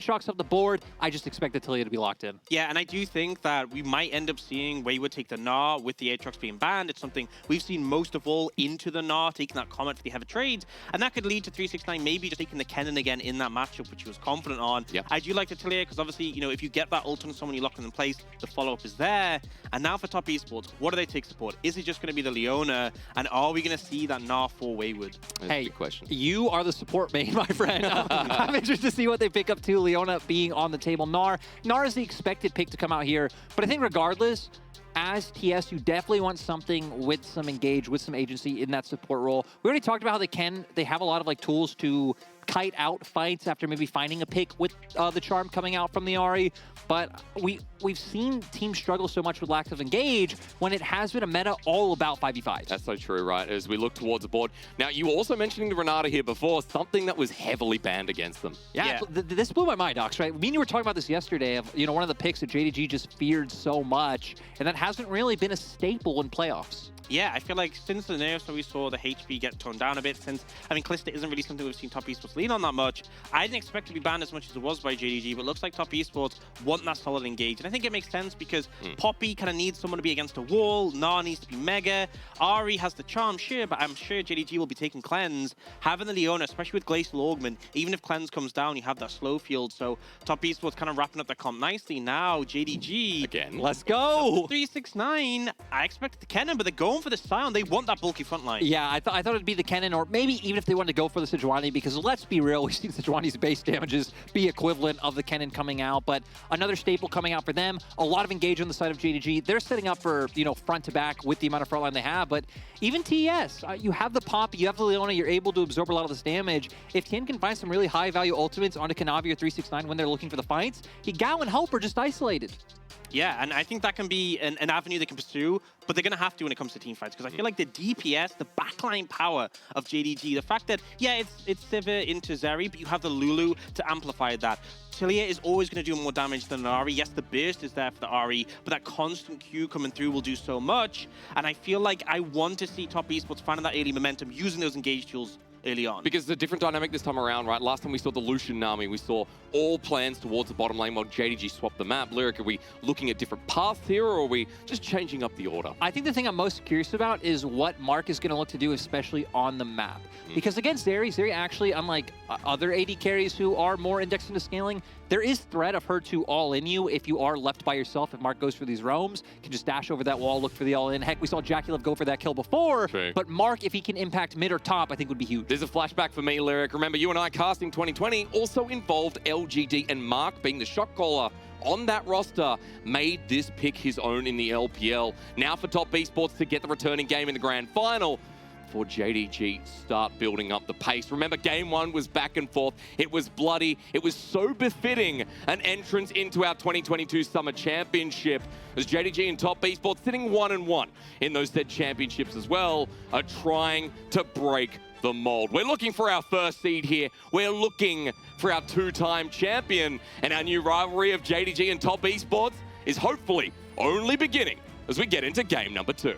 Shocks up the board. I just expect Atilia to be locked in. Yeah, and I do think that we might end up seeing Wayward take the Gnar with the Aatrox being banned. It's something we've seen most of all into the Gnar, taking that Comet for the heavy trades, and that could lead to 369 maybe just taking the Kennen again in that matchup, which he was confident on. Yep. I do like Atilia because obviously, you know, if you get that ult on someone, you lock them in place, the follow-up is there. And now for top esports, what do they take support? Is it just going to be the Leona, and are we going to see that Gnar for Wayward? That's a good question. You are the support main, my friend. I'm interested to see what they pick up too. Leona being on the table. Gnar is the expected pick to come out here, but I think regardless, as TS, you definitely want something with some engage, with some agency in that support role. We already talked about how they have a lot of like tools to kite out fights after maybe finding a pick with the charm coming out from the Ahri, but we've seen teams struggle so much with lack of engage when it has been a meta all about 5v5s. That's so true, right? As we look towards the board. Now, you were also mentioning the Renata here before, something that was heavily banned against them. Yeah. This blew my mind, Ox, right? Me and you were talking about this yesterday of, you know, one of the picks that JDG just feared so much, and that hasn't really been a staple in playoffs. Yeah, I feel like since the nerfs where we saw the HP get toned down a bit, since, I mean, Calista isn't really something we've seen top esports lean on that much. I didn't expect to be banned as much as it was by JDG, but it looks like top esports want that solid engage. And I think it makes sense because Poppy kind of needs someone to be against a wall, Gnar needs to be mega, Ahri has the charm, sure, but I'm sure JDG will be taking Cleanse. Having the Leona, especially with Glacial Augment, even if Cleanse comes down, you have that slow field, so top esports kind of wrapping up their comp nicely. Now, JDG. Again. Let's go! 369, I expected the Kennen, but they're going for the Sion. They want that bulky front line. Yeah, I thought it'd be the Kennen, or maybe even if they wanted to go for the Sejuani, because let's be real, we've seen Sejuani's base damages be equivalent of the Kennen coming out, but another staple coming out for them. A lot of engage on the side of JDG. They're setting up for, you know, front to back with the amount of front line they have, but even TES, you have the Pop, you have the Leona, you're able to absorb a lot of this damage. If Tien can find some really high value ultimates onto Kanavi or 369 when they're looking for the fights, Higao and Help are just isolated. Yeah, and I think that can be an avenue they can pursue, but they're going to have to when it comes to team fights, because I feel like the DPS, the backline power of JDG, the fact that, yeah, it's Sivir into Zeri, but you have the Lulu to amplify that. Tilia is always going to do more damage than an Ahri. Yes, the burst is there for the Ahri, but that constant Q coming through will do so much, and I feel like I want to see top esports finding that early momentum, using those engage tools early on. Because it's a different dynamic this time around, right? Last time we saw the Lucian Nami, we saw all plans towards the bottom lane while JDG swapped the map. Lyric, are we looking at different paths here, or are we just changing up the order? I think the thing I'm most curious about is what Mark is going to look to do, especially on the map. Because against Zeri actually, unlike other AD carries who are more indexed into scaling, there is threat of her to all-in you if you are left by yourself. If Mark goes for these roams, you can just dash over that wall, look for the all-in. Heck, we saw Jackie go for that kill before, but Mark, if he can impact mid or top, I think would be huge. There's a flashback for me, Lyric. Remember, you and I casting 2020 also involved LGD, and Mark, being the shot caller on that roster, made this pick his own in the LPL. Now for top esports to get the returning game in the grand final, for JDG start building up the pace. Remember, game one was back and forth. It was bloody. It was so befitting an entrance into our 2022 Summer Championship, as JDG and top esports sitting 1-1 in those said championships as well, are trying to break the mold. We're looking for our first seed here. We're looking for our two-time champion, and our new rivalry of JDG and top esports is hopefully only beginning as we get into game number 2.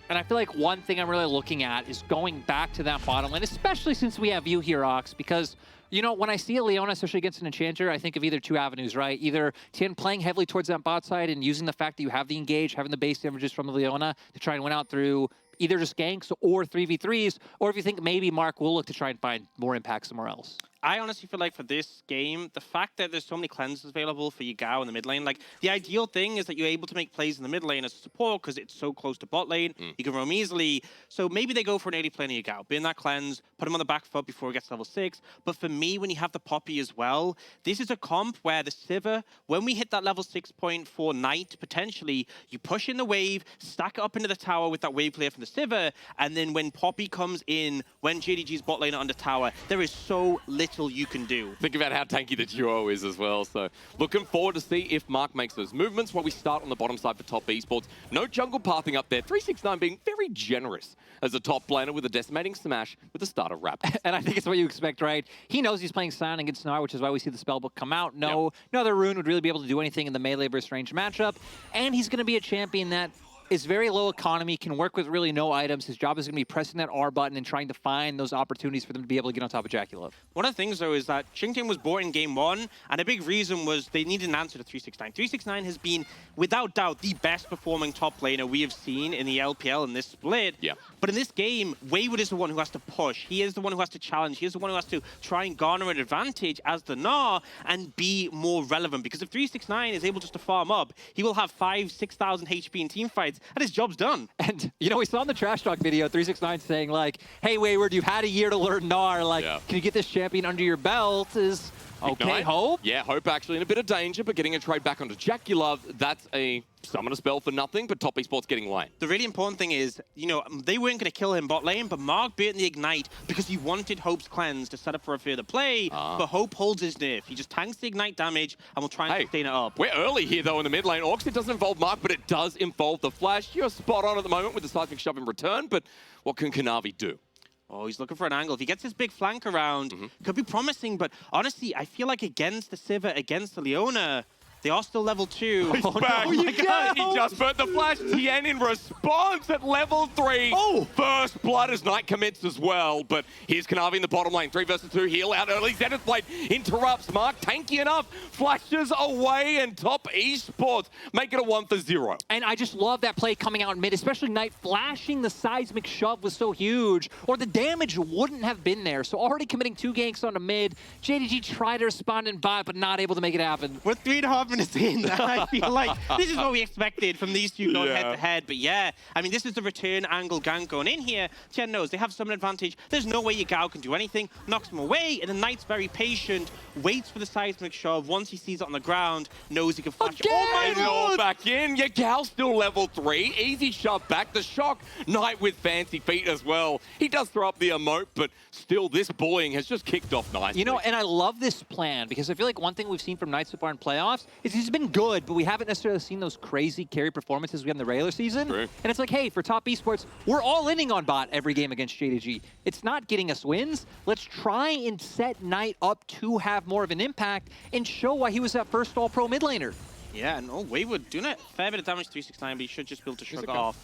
And I feel like one thing I'm really looking at is going back to that bottom lane, especially since we have you here, Ox, because, you know, when I see a Leona, especially against an Enchanter, I think of either two avenues, right? Either Tien playing heavily towards that bot side and using the fact that you have the engage, having the base damages from the Leona to try and win out through either just ganks or 3v3s, or if you think maybe Mark will look to try and find more impact somewhere else. I honestly feel like for this game, the fact that there's so many cleanses available for Yagao in the mid lane, like the ideal thing is that you're able to make plays in the mid lane as a support because it's so close to bot lane. You can roam easily. So maybe they go for an AD play in Yagao, bin that cleanse, put him on the back foot before he gets level 6. But for me, when you have the Poppy as well, this is a comp where the Sivir, when we hit that level 6 point for Knight, potentially, you push in the wave, stack it up into the tower with that wave clear from the Sivir, and then when Poppy comes in, when JDG's bot lane are under tower, there is so little you can do. Think about how tanky the duo is as well. So looking forward to see if Mark makes those movements while we start on the bottom side for top esports. No jungle pathing up there. 369 being very generous as a top laner with a decimating smash with the start of Raptors. And I think it's what you expect, right? He knows he's playing Sion against Gnar, which is why we see the spellbook come out. No other rune would really be able to do anything in the melee versus range matchup. And he's going to be a champion that is very low economy, can work with really no items. His job is going to be pressing that R button and trying to find those opportunities for them to be able to get on top of Jackulov. One of the things, though, is that Chingting was bought in game 1, and a big reason was they needed an answer to 369. 369 has been, without doubt, the best performing top laner we have seen in the LPL in this split. Yeah. But in this game, Wayward is the one who has to push. He is the one who has to challenge. He is the one who has to try and garner an advantage as the Gnar and be more relevant. Because if 369 is able just to farm up, he will have 5,000, 6,000 HP in team fights, and his job's done. And, you know, we saw in the Trash Talk video, 369 saying, like, hey, Wayward, you've had a year to learn Gnar. Like, can you get this champion under your belt? Is okay, Hope? Yeah, Hope actually in a bit of danger, but getting a trade back onto Jackulov, that's a summoner spell for nothing, but top esports getting lane. The really important thing is, you know, they weren't going to kill him bot lane, but Mark bait in the Ignite because he wanted Hope's cleanse to set up for a further play, but Hope holds his nerf. He just tanks the Ignite damage and will try and sustain it up. We're early here, though, in the mid lane. Orcs, it doesn't involve Mark, but it does involve the flash. You're spot on at the moment with the seismic shove in return, but what can Kanavi do? Oh, he's looking for an angle. If he gets his big flank around, could be promising, but honestly, I feel like against the Sivir, against the Leona, they are still level 2. He's back. Oh my God. He just burnt the flash. Tien in response at level 3. Oh! First blood as Knight commits as well. But here's Kanavi in the bottom lane. 3 versus 2. Heal out early. Zenith Blade interrupts. Mark tanky enough. Flashes away, and top esports make it a 1-for-0. And I just love that play coming out in mid, especially Knight flashing the seismic shove was so huge, or the damage wouldn't have been there. So already committing 2 ganks onto mid. JDG tried to respond in bot, but not able to make it happen. We're 3.5 minutes in, I feel like this is what we expected from these two going head-to-head. But yeah, I mean, this is the return angle gank going in here. Tien knows they have some advantage. There's no way Yagao can do anything. Knocks him away, and the Knight's very patient, waits for the seismic shove. Once he sees it on the ground, knows he can flash. Again! Oh my God! Back in. Yagao still level 3. Easy shove back. The shock. Knight with fancy feet as well. He does throw up the emote, but still this bullying has just kicked off nicely. You know, and I love this plan because I feel like one thing we've seen from Knight so far in playoffs is he's been good, but we haven't necessarily seen those crazy carry performances we had in the regular season. True. And it's like, hey, for top esports, we're all inning on bot every game against JDG. It's not getting us wins. Let's try and set Knight up to have more of an impact and show why he was that first all-pro mid laner. Yeah, and Wayward doing a fair bit of damage to 369, but he should just be able to shrug it off.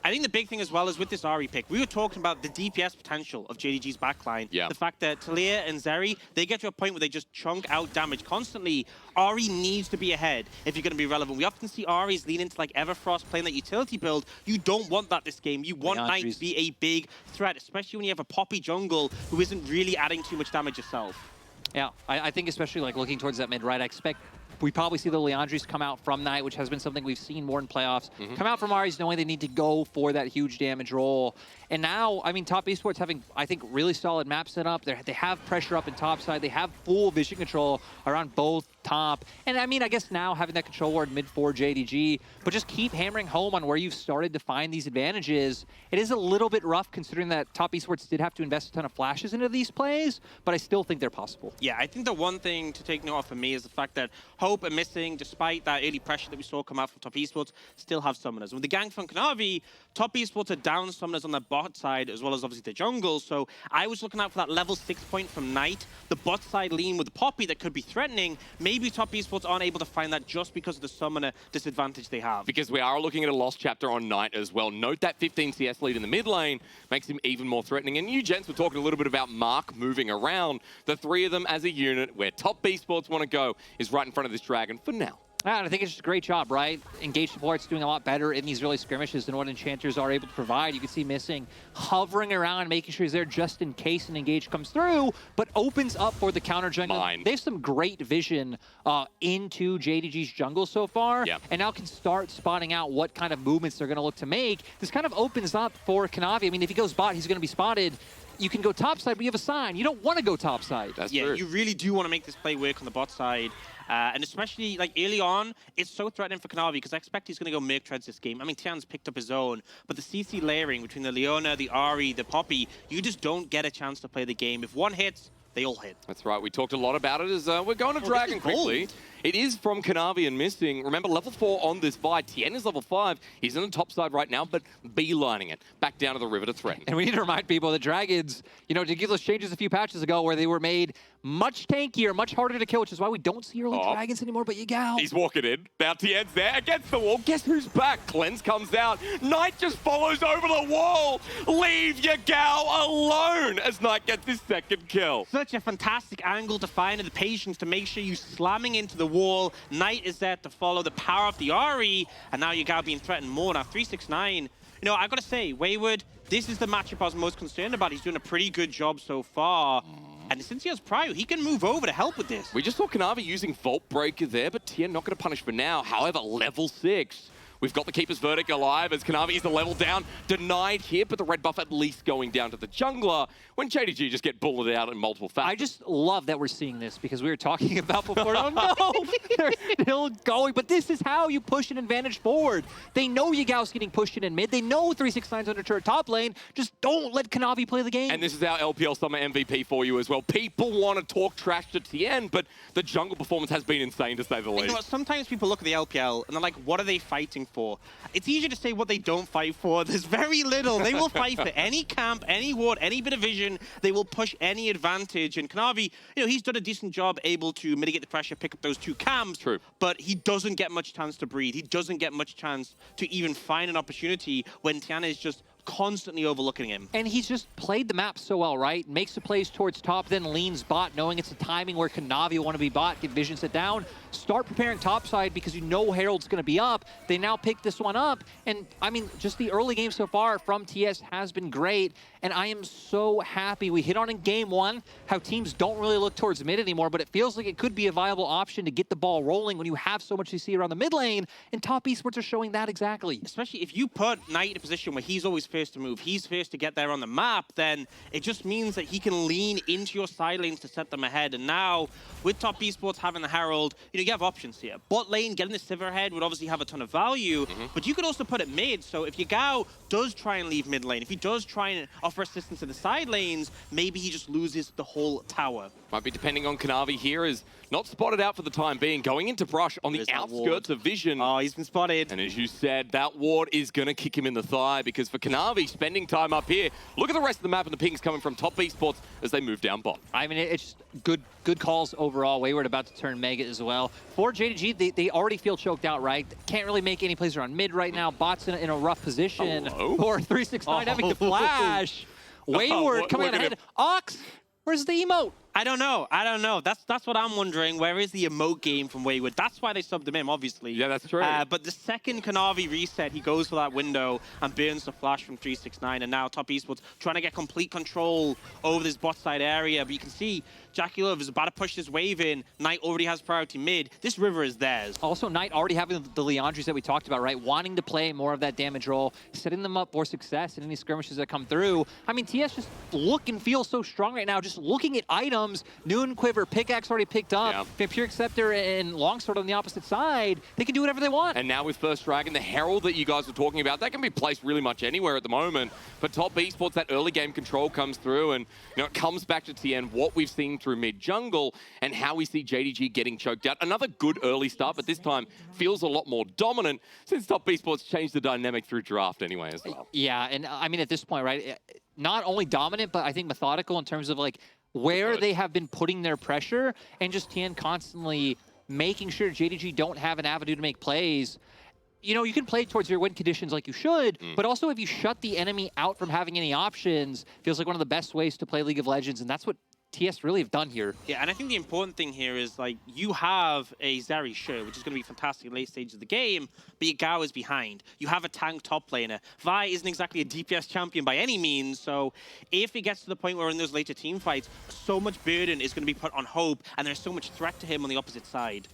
I think the big thing as well is with this Ahri pick, we were talking about the DPS potential of JDG's backline. Yeah. The fact that Talia and Zeri, they get to a point where they just chunk out damage constantly. Ahri needs to be ahead if you're going to be relevant. We often see Ahri's lean into like Everfrost playing that utility build. You don't want that this game. You want Knight to be a big threat, especially when you have a Poppy jungle who isn't really adding too much damage herself. Yeah, I think especially like looking towards that mid right, I expect we probably see the Leandries come out from Knight, which has been something we've seen more in playoffs. Come out from Ahri's knowing they need to go for that huge damage roll. And now, I mean, top esports having, I think, really solid map set up. They have pressure up in top side. They have full vision control around both top. And I mean, I guess now having that control ward mid for JDG, but just keep hammering home on where you've started to find these advantages. It is a little bit rough considering that top esports did have to invest a ton of flashes into these plays, but I still think they're possible. Yeah, I think the one thing to take note of for me is the fact that Hope and Missing, despite that early pressure that we saw come out from top esports, still have summoners. With the gank from Kanavi, top esports are down summoners on their bot side, as well as obviously the jungle. So I was looking out for that level 6 point from Knight, the bot side lean with the Poppy that could be threatening. Maybe top esports aren't able to find that just because of the summoner disadvantage they have. Because we are looking at a lost chapter on Knight as well. Note that 15 CS lead in the mid lane makes him even more threatening. And you gents were talking a little bit about Mark moving around. The 3 of them as a unit, where top esports want to go, is right in front of this dragon for now. And I think it's just a great job, right? Engaged support's doing a lot better in these early skirmishes than what Enchanters are able to provide. You can see Missing hovering around, making sure he's there just in case an engage comes through, but opens up for the counter jungle. They have some great vision into JDG's jungle so far, and now can start spotting out what kind of movements they're going to look to make. This kind of opens up for Kanavi. I mean, if he goes bot, he's going to be spotted. You can go topside, but you have a sign. You don't want to go topside. That's true. You really do want to make this play work on the bot side. And especially like early on, it's so threatening for Kanavi because I expect he's going to go Merc Treads this game. I mean, Tian's picked up his own, but the CC layering between the Leona, the Ahri, the Poppy, you just don't get a chance to play the game. If one hits, they all hit. That's right. We talked a lot about it as we're going to Dragon quickly. It is from Kanavi and Missing. Remember, level 4 on this Vi. Tien is level 5. He's on the top side right now, but beelining it back down to the river to threaten. And we need to remind people that Dragons, you know, did give those changes a few patches ago where they were made much tankier, much harder to kill, which is why we don't see early dragons anymore, but Yagao. He's walking in. Now Tien's there against the wall. Guess who's back? Cleanse comes out. Knight just follows over the wall. Leave Yagao alone as Knight gets his second kill. Such a fantastic angle to find, and the patience to make sure you're slamming into the wall. Knight is there to follow the power of the Ahri, and now Yagao being threatened more. Now 369. You know, I gotta say, Wayward, this is the matchup I was most concerned about. He's doing a pretty good job so far. And since he has Prio, he can move over to help with this. We just saw Kanavi using Vault Breaker there, but Tien not going to punish for now. However, level 6. We've got the Keeper's Verdict alive as Kanavi is the level down. Denied here, but the red buff at least going down to the jungler when JDG just get bulleted out in multiple fashions. I just love that we're seeing this because we were talking about before. Oh no, they're still going. But this is how you push an advantage forward. They know Yagao's getting pushed in mid. They know 369's under turret top lane. Just don't let Kanavi play the game. And this is our LPL Summer MVP for you as well. People want to talk trash to Tien, but the jungle performance has been insane to say the least. You know what, sometimes people look at the LPL and they're like, what are they fighting for? It's easier to say what they don't fight for. There's very little. They will fight for any camp, any ward, any bit of vision. They will push any advantage. And Kanavi, you know, he's done a decent job able to mitigate the pressure, pick up those 2 camps. True. But he doesn't get much chance to breathe. He doesn't get much chance to even find an opportunity when Tiana is just constantly overlooking him. And he's just played the map so well, right? Makes the plays towards top, then leans bot, knowing it's a timing where Kanavi will want to be bot, get vision set down, start preparing top side because you know Herald's going to be up. They now pick this one up. And, I mean, just the early game so far from TS has been great. And I am so happy. We hit on in game 1 how teams don't really look towards mid anymore, but it feels like it could be a viable option to get the ball rolling when you have so much to see around the mid lane. And top esports are showing that exactly. Especially if you put Knight in a position where he's always first to move, he's first to get there on the map, then it just means that he can lean into your side lanes to set them ahead. And now, with top esports having the Herald, you know, you have options here. Bot lane, getting the Sivir ahead would obviously have a ton of value, but you could also put it mid. So if Yagao does try and leave mid lane, if he does try and offer assistance in the side lanes, maybe he just loses the whole tower. Might be depending on Kanavi here, is not spotted out for the time being, going into brush on the outskirts of vision. Oh, he's been spotted. And as you said, that ward is going to kick him in the thigh because for Kanavi, spending time up here, look at the rest of the map and the pings coming from top esports as they move down bot. I mean, it's just good calls overall. Wayward about to turn Mega as well. For JDG, they already feel choked out, right? Can't really make any plays around mid right now. Bot's in a rough position. For 369 having to flash. Wayward coming out ahead. Ox, where's the emote? I don't know. That's what I'm wondering. Where is the emote game from Wayward? That's why they subbed him in, obviously. Yeah, that's true. But the second Kanavi reset, he goes for that window and burns the flash from 369. And now top esports trying to get complete control over this bot side area. But you can see Jackie Love is about to push this wave in. Knight already has priority mid. This river is theirs. Also, Knight already having the Leandries that we talked about, right? Wanting to play more of that damage role, setting them up for success in any skirmishes that come through. I mean, TS just look and feel so strong right now. Just looking at items, Noon Quiver, Pickaxe already picked up, Vampiric Scepter and Longsword on the opposite side. They can do whatever they want. And now with First Dragon, the Herald that you guys were talking about, that can be placed really much anywhere at the moment. But top esports, that early game control comes through, and you know it comes back to Tien, what we've seen through mid-jungle, and how we see JDG getting choked out. Another good early start, but this time feels a lot more dominant since top esports changed the dynamic through draft anyway as well. Yeah, and I mean at this point, right, not only dominant, but I think methodical in terms of like where they have been putting their pressure, and just Tien constantly making sure JDG don't have an avenue to make plays. You know, you can play towards your win conditions like you should, but also if you shut the enemy out from having any options, feels like one of the best ways to play League of Legends, and that's what TS really have done here. Yeah, and I think the important thing here is, like, you have a Zeri shirt, which is going to be fantastic in late stages of the game, but Yagao is behind. You have a tank top laner. Vi isn't exactly a DPS champion by any means, so if it gets to the point where in those later team fights, so much burden is going to be put on Hope, and there's so much threat to him on the opposite side.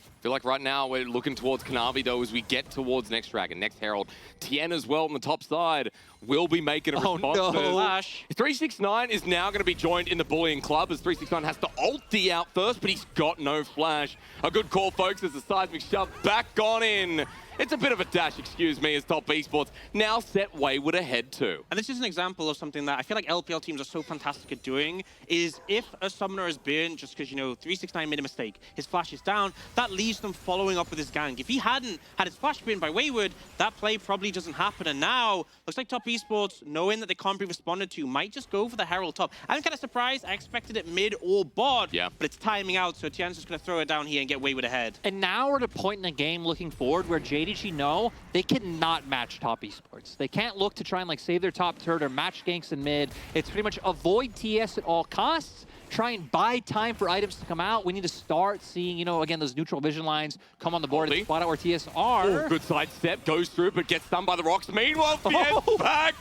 I feel like right now we're looking towards Kanavi, though, as we get towards next Dragon, next Herald. Tien as well on the top side will be making a response. No. Flash. 369 is now going to be joined in the bullying club as 369 has to ult D out first, but he's got no flash. A good call, folks, as the seismic shove back on in. It's a bit of a dash, excuse me, as Top Esports now set Wayward ahead too. And this is an example of something that I feel like LPL teams are so fantastic at doing, is if a summoner is burned just because, 369 made a mistake, his flash is down, that leaves them following up with his gank. If he hadn't had his flash burned by Wayward, that play probably doesn't happen. And now, looks like Top Esports, knowing that they can't be responded to, might just go for the Herald top. I'm kind of surprised. I expected it mid or bot, yeah, but it's timing out, so TN's just going to throw it down here and get Wayward ahead. And now we're at a point in the game looking forward where JDG know they cannot match Top Esports. They can't look to try and save their top turret or match ganks in mid. It's pretty much avoid TS at all costs. Try and buy time for items to come out. We need to start seeing, again, those neutral vision lines come on the board and spot out where TS are. Oh, good sidestep, goes through, but gets stunned by the rocks. Meanwhile, Fiet's back.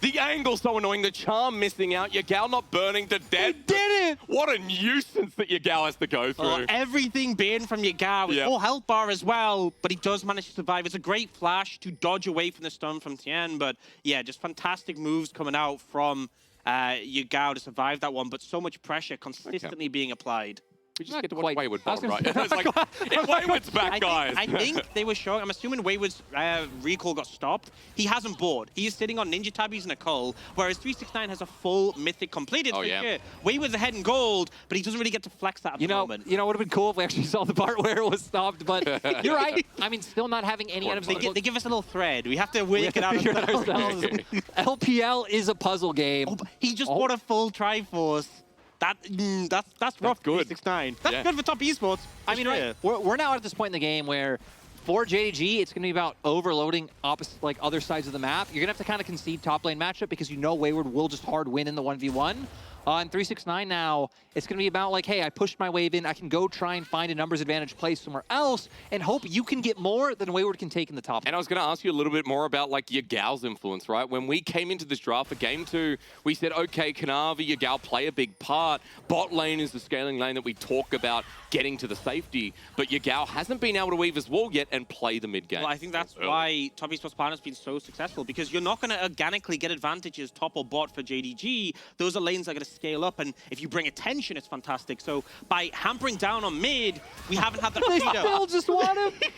The angle so annoying. The charm missing out. Yagao not burning to death. He did it! What a nuisance that Yagao has to go through. Everything banned from Yagao with full health bar as well, but he does manage to survive. It's a great flash to dodge away from the stun from Tien, but yeah, just fantastic moves coming out from Yagao to survive that one, but so much pressure consistently being applied. We just get to watch Wayward bottom, right? Say, It's like, Wayward's back, guys. I think they were showing, I'm assuming Wayward's recall got stopped. He hasn't bored. He is sitting on Ninja Tabbies and a Cull, whereas 369 has a full Mythic completed. Oh, yeah. Wayward's ahead in gold, but he doesn't really get to flex that at the moment. It would have been cool if we actually saw the part where it was stopped, but you're right. I mean, still not having any items. They give us a little thread. We have to work it out ourselves. LPL is a puzzle game. Oh, he just bought a full Triforce. That's rough. Good. 369. That's good for Top Esports. I mean, right, we're now at this point in the game where for JDG, it's going to be about overloading other sides of the map. You're going to have to kind of concede top lane matchup because Wayward will just hard win in the 1v1. On 369 now, it's going to be about hey, I pushed my wave in. I can go try and find a numbers advantage play somewhere else and hope you can get more than Wayward can take in the top. And I was going to ask you a little bit more about Yagao's influence, right? When we came into this draft for Game 2, we said, okay, Kanavi, Yagao play a big part. Bot lane is the scaling lane that we talk about getting to the safety, but Yagao hasn't been able to weave his wall yet and play the mid game. Well, I think that's why Top Esports Partner has been so successful, because you're not going to organically get advantages top or bot for JDG. Those are lanes that are going to scale up, and if you bring attention, it's fantastic. So by hampering down on mid, we haven't had that They freedom. still just want him.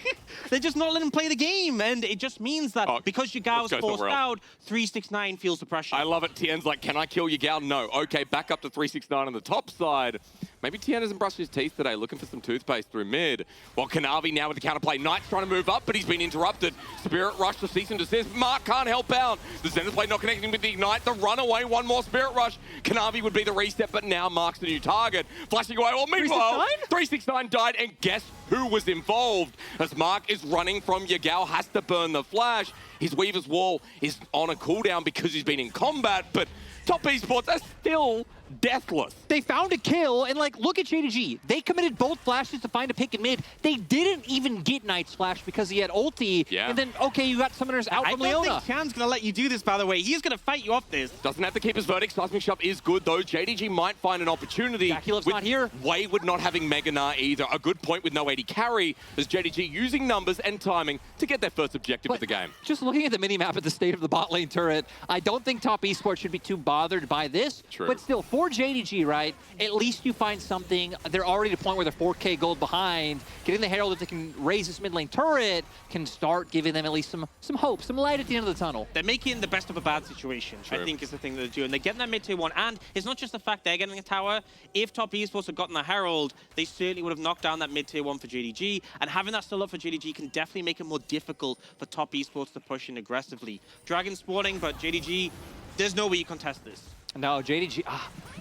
They're just not letting him play the game, and it just means that because Yagao's forced out, 369 feels the pressure. I love it. Tien's like, can I kill Yagao? No. Okay, back up to 369 on the top side. Maybe Tien hasn't brushed his teeth today, looking for some toothpaste through mid. While Kanavi now with the counterplay. Knight's trying to move up, but he's been interrupted. Spirit Rush to cease and desist. Mark can't help out. The Zenith play not connecting with the Ignite. The runaway, one more Spirit Rush. Kanavi would be the reset, but now Mark's the new target. Flashing away. Well, meanwhile, 369 died, and guess who was involved? As Mark is running from Yagao, has to burn the flash. His Weaver's Wall is on a cooldown because he's been in combat, but Top Esports are still deathless. They found a kill, and look at JDG. They committed both flashes to find a pick in mid. They didn't even get Knight's flash because he had ulti. Yeah. And then, okay, you got summoners out from Leona. I don't think Tien's going to let you do this, by the way. He's going to fight you off this. Doesn't have to keep his verdict. Seismic Shop is good, though. JDG might find an opportunity. Jackielove's not here. Wayward not having Mega Gnar either. A good point with no AD carry, as JDG using numbers and timing to get their first objective of the game. Just looking at the minimap at the state of the bot lane turret, I don't think Top Esports should be too bothered by this. True. But still, for JDG, right, at least you find something. They're already at a point where they're 4K gold behind. Getting the Herald, if they can raise this mid lane turret, can start giving them at least some hope, some light at the end of the tunnel. They're making the best of a bad situation, I think is the thing that they're doing. They're getting that mid tier 1, and it's not just the fact they're getting a tower. If Top Esports had gotten the Herald, they certainly would have knocked down that mid tier 1 for JDG, and having that still up for JDG can definitely make it more difficult for Top Esports to push in aggressively. Dragon spawning, but JDG, there's no way you contest this. No, JDG,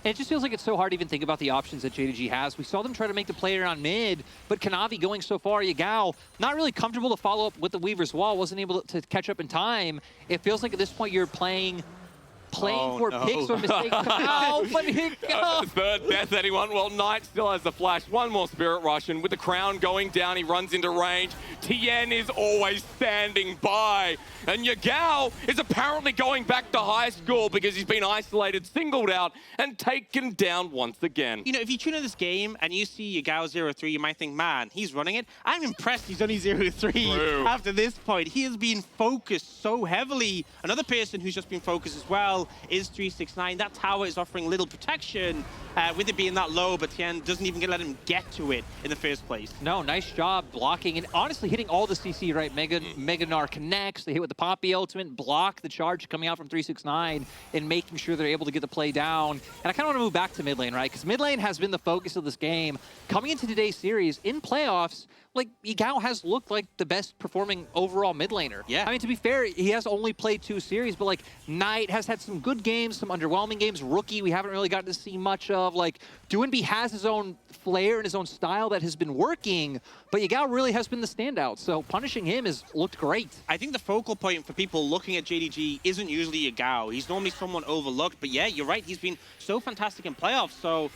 it just feels like it's so hard to even think about the options that JDG has. We saw them try to make the play around mid, but Kanavi going so far, Yagao, not really comfortable to follow up with the Weaver's Wall, wasn't able to catch up in time. It feels like at this point you're playing for picks or mistakes. Oh, but Third death, anyone? Well, Knight still has the flash. One more Spirit Rush, and with the crown going down, he runs into range. Tien is always standing by. And Yagao is apparently going back to high school because he's been isolated, singled out, and taken down once again. If you tune in this game and you see Yagao 0-3, you might think, man, he's running it. I'm impressed he's only 0-3 after this point. He has been focused so heavily. Another person who's just been focused as well well is 369. That tower is offering little protection with it being that low, but Tien doesn't even let him get to it in the first place. No, nice job blocking and honestly hitting all the CC, right? Mega Gnar connects, they hit with the Poppy ultimate, block the charge coming out from 369 and making sure they're able to get the play down. And I kind of want to move back to mid lane, right? Because mid lane has been the focus of this game. Coming into today's series, in playoffs, like, Yigao has looked like the best performing overall mid laner. Yeah. I mean, to be fair, he has only played 2 series, but, like, Knight has had some good games, some underwhelming games. Rookie, we haven't really gotten to see much of. Like, Douenby has his own flair and his own style that has been working, but Yigao really has been the standout. So punishing him has looked great. I think the focal point for people looking at JDG isn't usually Yigao. He's normally someone overlooked, but yeah, you're right. He's been so fantastic in playoffs, so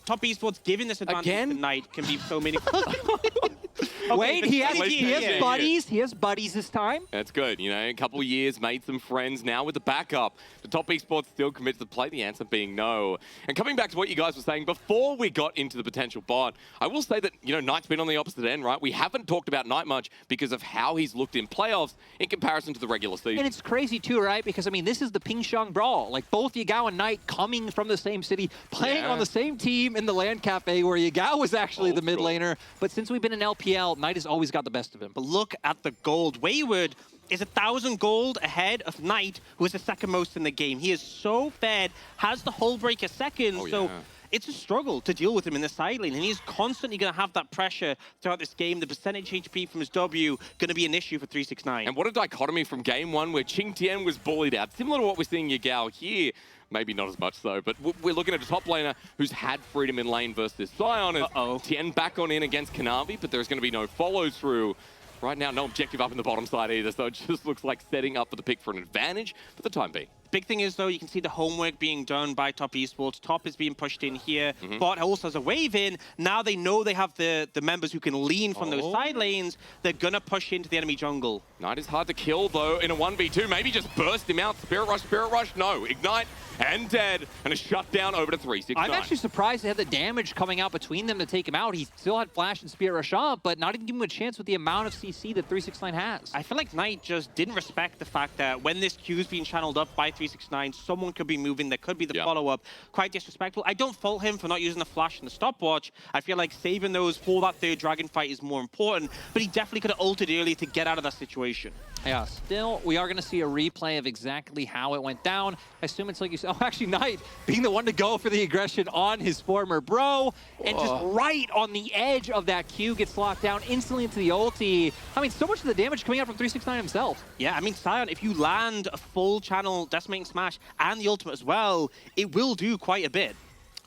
Top Esports giving this advantage to Knight can be so meaningful. Wait, he has yeah. buddies. He has buddies this time. That's good. You know, a couple of years, made some friends. Now with the backup, the Top Esports still committed to play, the answer being no. And coming back to what you guys were saying before we got into the potential bot, I will say that, you know, Knight's been on the opposite end, right? We haven't talked about Knight much because of how he's looked in playoffs in comparison to the regular season. And it's crazy too, right? Because, I mean, this is the Pingxiang Brawl. Like, both Yigao and Knight coming from the same city, playing on the same team in the LAN Cafe where Yigao was actually the mid laner. But since we've been in LPL, Knight has always got the best of him. But look at the gold. Wayward is 1,000 gold ahead of Knight, who is the second most in the game. He is so fed, has the Hullbreaker second, so it's a struggle to deal with him in the side lane, and he's constantly going to have that pressure throughout this game. The percentage HP from his W going to be an issue for 369. And what a dichotomy from game 1 where Qing Tian was bullied out. Similar to what we're seeing Yigao here. Maybe not as much so, but we're looking at a top laner who's had freedom in lane versus Sion. Tien back on in against Kanavi, but there's going to be no follow through. Right now, no objective up in the bottom side either, so it just looks like setting up for the pick for an advantage for the time being. Big thing is, though, you can see the homework being done by Top Esports. Top is being pushed in here. Bot also has a wave in. Now they know they have the members who can lean from those side lanes. They're going to push into the enemy jungle. Knight is hard to kill, though, in a 1v2. Maybe just burst him out. Spirit Rush, no. Ignite and dead. And a shutdown over to 369. I'm actually surprised they had the damage coming out between them to take him out. He still had Flash and Spirit Rush up, but not even give him a chance with the amount of CC that 369 has. I feel like Knight just didn't respect the fact that when this Q is being channeled up by 369, someone could be moving. There could be the follow-up. Quite disrespectful. I don't fault him for not using the Flash and the stopwatch. I feel like saving those for that third dragon fight is more important, but he definitely could have ulted early to get out of that situation. Yeah, still, we are going to see a replay of exactly how it went down. I assume it's like you said, actually, Knight being the one to go for the aggression on his former bro, and just right on the edge of that Q gets locked down instantly into the ulti. I mean, so much of the damage coming out from 369 himself. Yeah, I mean, Sion, if you land a full channel decimating smash and the ultimate as well, it will do quite a bit.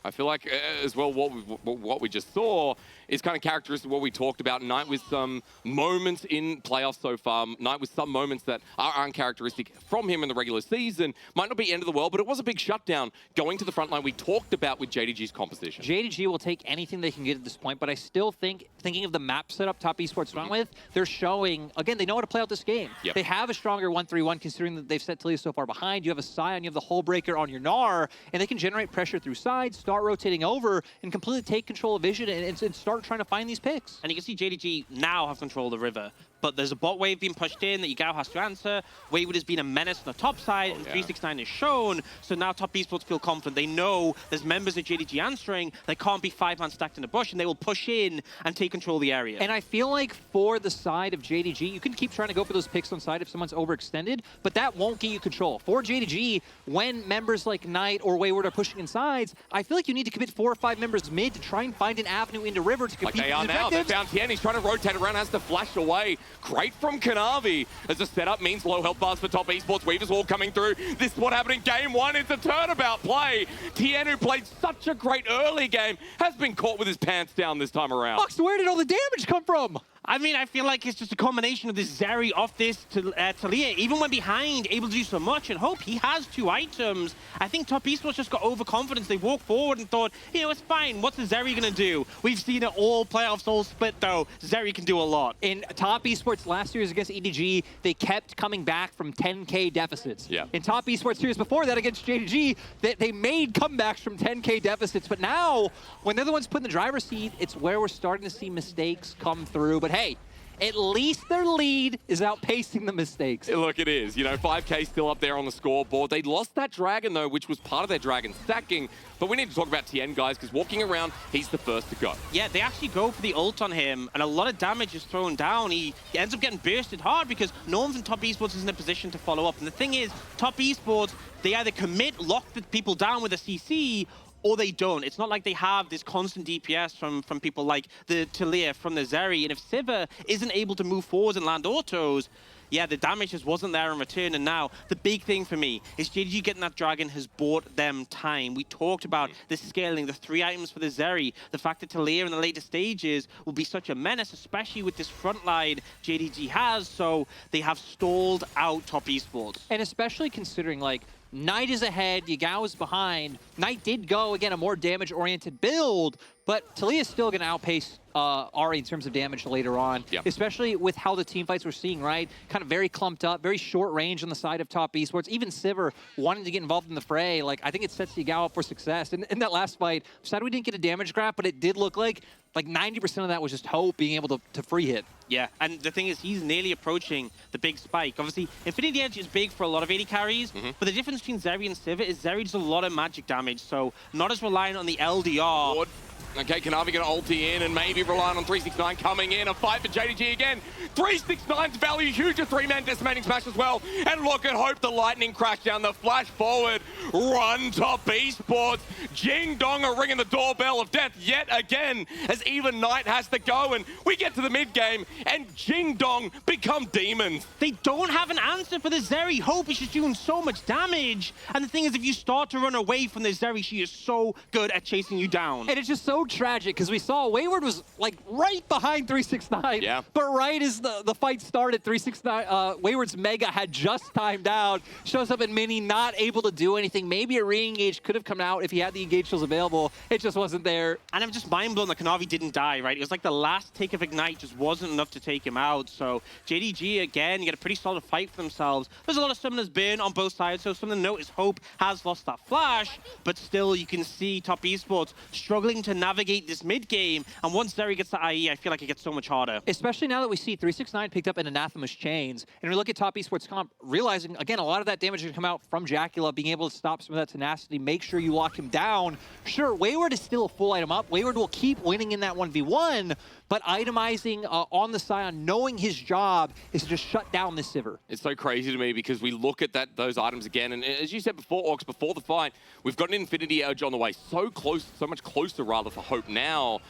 I feel like, as well, what we just saw is kind of characteristic of what we talked about. Knight with some moments in playoffs so far. Knight with some moments that are uncharacteristic from him in the regular season. Might not be end of the world, but it was a big shutdown going to the front line we talked about with JDG's composition. JDG will take anything they can get at this point, but I still think, thinking of the map setup Top Esports went with, they're showing, again, they know how to play out this game. They have a stronger 1-3-1 considering that they've set Taliyah so far behind. You have a Sion, you have the Hullbreaker on your Gnar, and they can generate pressure through sides, start rotating over, and completely take control of vision and start trying to find these picks. And you can see JDG now have control of the river, but there's a bot wave being pushed in that Yigao has to answer. Wayward has been a menace on the top side, and 369 is shown, so now Top Esports feel confident. They know there's members of JDG answering, they can't be 5-man stacked in a bush, and they will push in and take control of the area. And I feel like for the side of JDG, you can keep trying to go for those picks on side if someone's overextended, but that won't get you control. For JDG, when members like Knight or Wayward are pushing in sides, I feel like you need to commit 4 or 5 members mid to try and find an avenue into river to compete. Like they are now. They found Tien. He's trying to rotate around, has to flash away. Great from Kanavi. As the setup means low health bars for Top Esports. Weaver's Wall coming through. This is what happened in game 1. It's a turnabout play. Tien, who played such a great early game, has been caught with his pants down this time around. Fox, where did all the damage come from? I mean, I feel like it's just a combination of this Zeri off this Taliyah, even when behind, able to do so much, and Hope, he has 2 items. I think Top Esports just got overconfidence. They walked forward and thought, you know, it's fine. What's the Zeri going to do? We've seen it all playoffs, all split, though. Zeri can do a lot. In Top Esports last year's against EDG, they kept coming back from 10K deficits. In Top Esports series before that against JDG, they made comebacks from 10K deficits. But now, when they're the ones put in the driver's seat, it's where we're starting to see mistakes come through. But hey, at least their lead is outpacing the mistakes. Look, it is. You know, 5K still up there on the scoreboard. They lost that Dragon, though, which was part of their Dragon stacking. But we need to talk about TN, guys, because walking around, he's the first to go. Yeah, they actually go for the ult on him, and a lot of damage is thrown down. He ends up getting bursted hard because no one from Top Esports is in a position to follow up. And the thing is, Top Esports, they either commit, lock the people down with a CC, or they don't. It's not like they have this constant DPS from people like the Talia, from the Zeri. And if Sivir isn't able to move forward and land autos, yeah, the damage just wasn't there in return. And now, the big thing for me is JDG getting that Dragon has bought them time. We talked about the scaling, the 3 items for the Zeri, the fact that Talia in the later stages will be such a menace, especially with this front line JDG has. So they have stalled out Top Esports. And especially considering, like, Knight is ahead, Yagao is behind. Knight did go, again, a more damage-oriented build, but Talia is still going to outpace Ari in terms of damage later on, especially with how the team fights we're seeing, right? Kind of very clumped up, very short range on the side of Top Esports. Even Sivir wanting to get involved in the fray, like, I think it sets Yagao up for success. And in that last fight, sad we didn't get a damage grab, but it did look like 90% of that was just Hope being able to free hit. Yeah, and the thing is, he's nearly approaching the big spike. Obviously, Infinity Edge is big for a lot of AD carries, but the difference between Zeri and Sivir is Zeri does a lot of magic damage, so not as reliant on the LDR. Lord. Okay, Kanavi going to ulti in and maybe relying on 369 coming in. A fight for JDG again. 369's value huge, a 3-man decimating smash as well. And look at Hope, the lightning crash down, the flash forward. Run Top Esports. Jing Dong are ringing the doorbell of death yet again as even Knight has to go. And we get to the mid game and Jing Dong become demons. They don't have an answer for the Zeri. Hope is just doing so much damage. And the thing is, if you start to run away from the Zeri, she is so good at chasing you down. And it's just so tragic because we saw Wayward was like right behind 369. Yeah. But right as the fight started, 369, Wayward's Mega had just timed out. Shows up in Mini, not able to do anything. Maybe a re-engage could have come out if he had the engage tools available. It just wasn't there. And I'm just mind blown that Kanavi didn't die, right? It was like the last tick of Ignite just wasn't enough to take him out. So JDG, again, get a pretty solid fight for themselves. There's a lot of summoners burn on both sides, so something to note is Hope has lost that flash, but still you can see Top Esports struggling to navigate this mid game. And once Zeri gets the IE, I feel like it gets so much harder. Especially now that we see 369 picked up an Anathema's Chains. And we look at Top Esports Comp, realizing, again, a lot of that damage is going to come out from Jacula, being able to stop some of that tenacity, make sure you lock him down. Sure, Wayward is still a full item up. Wayward will keep winning in that 1v1, but itemizing on the Scion, knowing his job is to just shut down this Sivir. It's so crazy to me because we look at those items again, and as you said before, Orcs, before the fight, we've got an Infinity Edge on the way. So close, so much closer rather for Hope now.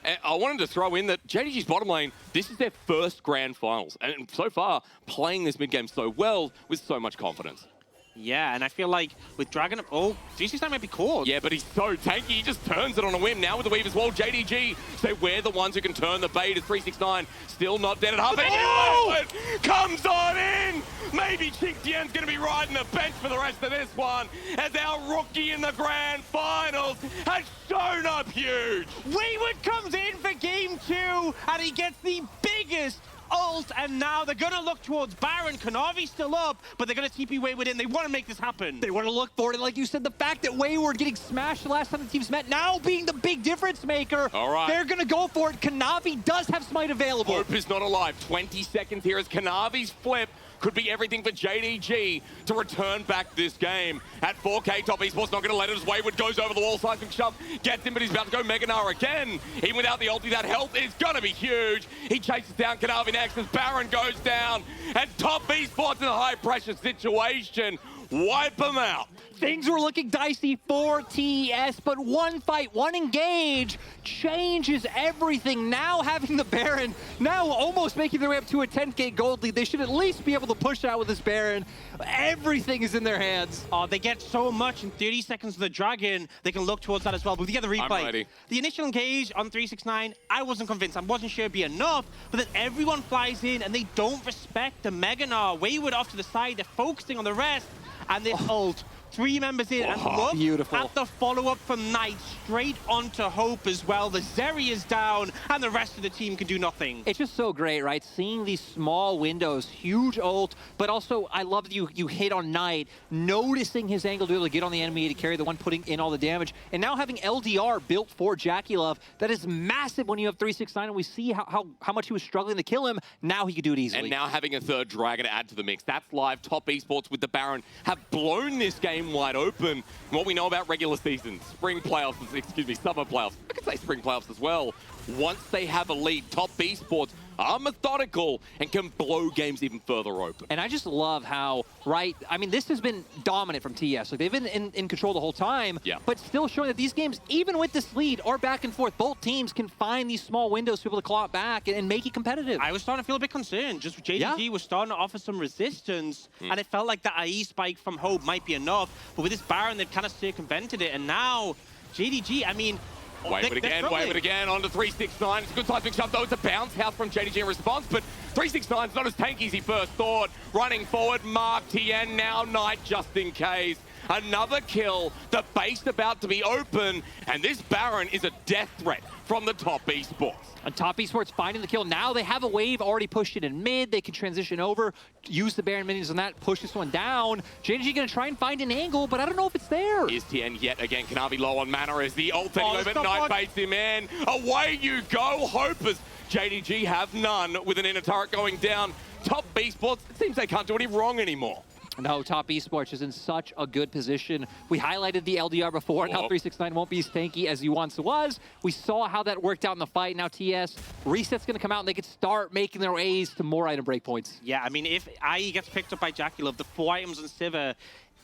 And I wanted to throw in that JDG's bottom lane, this is their first grand finals. And so far, playing this mid game so well with so much confidence. Yeah, and I feel like with Dragon... Oh, 369 might be caught. Yeah, but he's so tanky, he just turns it on a whim. Now with the Weave as well, JDG say we're the ones who can turn the bait as 369 still not dead at half. Oh! Comes on in! Maybe Qingtian's going to be riding the bench for the rest of this one as our rookie in the grand finals has shown up huge. Wayward comes in for game 2 and he gets the biggest ult, and now they're going to look towards Baron. Kanavi's still up, but they're going to TP Wayward in. They want to make this happen. They want to look for it, and like you said, the fact that Wayward getting smashed the last time the teams met, now being the big difference maker, all right, they're going to go for it. Kanavi does have Smite available. Hope is not alive. 20 seconds here as Kanavi's flip could be everything for JDG to return back this game. At 4K, Top Esports not going to let it as Wayward goes over the wall, seismic shove, gets him, but he's about to go Mega Gnar again. Even without the ulti, that health is going to be huge. He chases down Kanavi next as Baron goes down, and Top Esports in a high-pressure situation. Wipe them out. Things were looking dicey for TES, but one fight, one engage changes everything. Now having the Baron, now almost making their way up to a 10K gold lead. They should at least be able to push out with this Baron. Everything is in their hands. Oh, they get so much in 30 seconds of the Dragon. They can look towards that as well. But we get the replay. I'm ready. The initial engage on 369, I wasn't convinced. I wasn't sure it'd be enough. But then everyone flies in and they don't respect the Mega Gnar. Wayward off to the side. They're focusing on the rest. And this ult 3 members in, and Oh, look beautiful. at the follow-up from Knight, straight onto Hope as well. The Zeri is down, and the rest of the team can do nothing. It's just so great, right? Seeing these small windows, huge ult, but also I love that you hit on Knight, noticing his angle to be able to get on the enemy to carry the one putting in all the damage, and now having LDR built for JackeyLove, that is massive when you have 369, and we see how much he was struggling to kill him. Now he could do it easily. And now having a third Dragon to add to the mix. That's live. Top Esports with the Baron have blown this game wide open. And what we know about regular seasons, spring playoffs, excuse me, summer playoffs, I could say spring playoffs as well. Once they have a lead, Top Esports are methodical and can blow games even further open. And I just love how, right, I mean, this has been dominant from TES. Like, they've been in control the whole time, but still showing that these games, even with this lead, are back and forth. Both teams can find these small windows to be able to claw it back and make it competitive. I was starting to feel a bit concerned. Just JDG was starting to offer some resistance, and it felt like the IE spike from Hope might be enough. But with this Baron, they've kind of circumvented it, and now JDG, I mean, wave it again, onto 369. It's a good seismic shove, though. It's a bounce house from JDG in response, but 369's not as tanky as he first thought. Running forward, Mark, TN, now Knight, just in case. Another kill, the base about to be open, and this Baron is a death threat from the Top Esports. And Top Esports finding the kill. Now they have a wave already pushed it in mid. They can transition over, use the Baron minions on that, push this one down. JDG gonna try and find an angle, but I don't know if it's there. Is TN yet again? Kanavi low on mana as the ult taking over. Knight baits him in. Away you go, Hopers. JDG have none with an inner turret going down. Top Esports, it seems they can't do any wrong anymore. No, Top Esports is in such a good position. We highlighted the LDR before, and how 369 won't be as tanky as he once was. We saw how that worked out in the fight. Now TS, reset's going to come out, and they could start making their ways to more item breakpoints. Yeah, I mean, if IE gets picked up by JackeyLove, the 4 items on Sivir,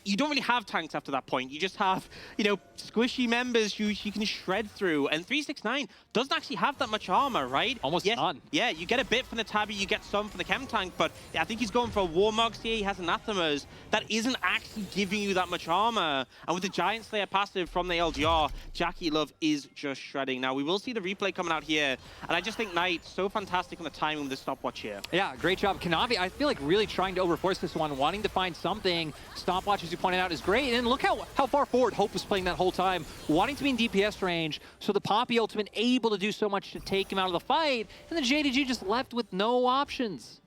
you don't really have tanks after that point. You just have, you know, squishy members who you can shred through. And 369 doesn't actually have that much armor, right? Almost none. Yeah, you get a bit from the Tabby, you get some from the Chem tank, but I think he's going for Warmogs here. He has Anathemas. That isn't actually giving you that much armor. And with the Giant Slayer passive from the LGR, JackeyLove is just shredding. Now, we will see the replay coming out here. And I just think Knight, so fantastic on the timing with the stopwatch here. Yeah, great job. Kanavi, I feel like really trying to overforce this one, wanting to find something. Stopwatch, as you pointed out, is great. And look how far forward Hope was playing that whole time, wanting to be in DPS range. So the Poppy ultimate able to do so much to take him out of the fight. And then JDG just left with no options.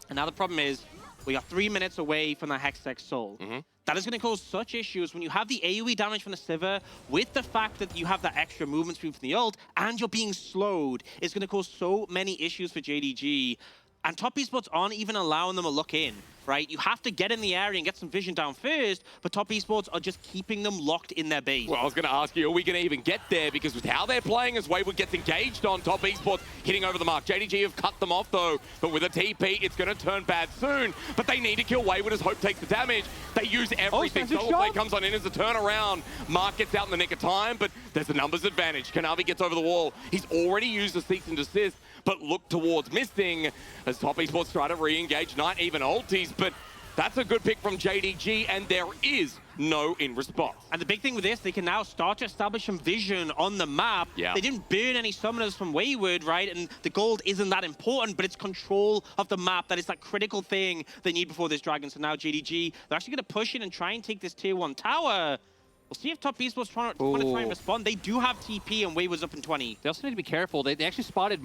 And now the problem is, we are 3 minutes away from the Hextech Soul. That is going to cause such issues when you have the AoE damage from the Sivir, with the fact that you have that extra movement speed from the ult, and you're being slowed. It's going to cause so many issues for JDG. And Top Esports aren't even allowing them a look in, right? You have to get in the area and get some vision down first, but Top Esports are just keeping them locked in their base. Well, I was going to ask you, are we going to even get there? Because with how they're playing, as Wayward gets engaged on, Top Esports hitting over the mark. JDG have cut them off, though. But with a TP, it's going to turn bad soon. But they need to kill Wayward as Hope takes the damage. They use everything. Solarflare comes on in as a turnaround. Mark gets out in the nick of time, but there's a numbers advantage. Kanavi gets over the wall. He's already used a cease and desist, but look towards missing as Top Esports try to re-engage Knight, even ultis, but that's a good pick from JDG, and there is no in response. And the big thing with this, they can now start to establish some vision on the map. They didn't burn any summoners from Wayward, right? And the gold isn't that important, but it's control of the map that is that critical thing they need before this dragon. So now JDG, they're actually going to push in and try and take this tier 1 tower. We'll see if Top Esports want to try and respond. They do have TP and Wayward's up in 20. They also need to be careful. They actually spotted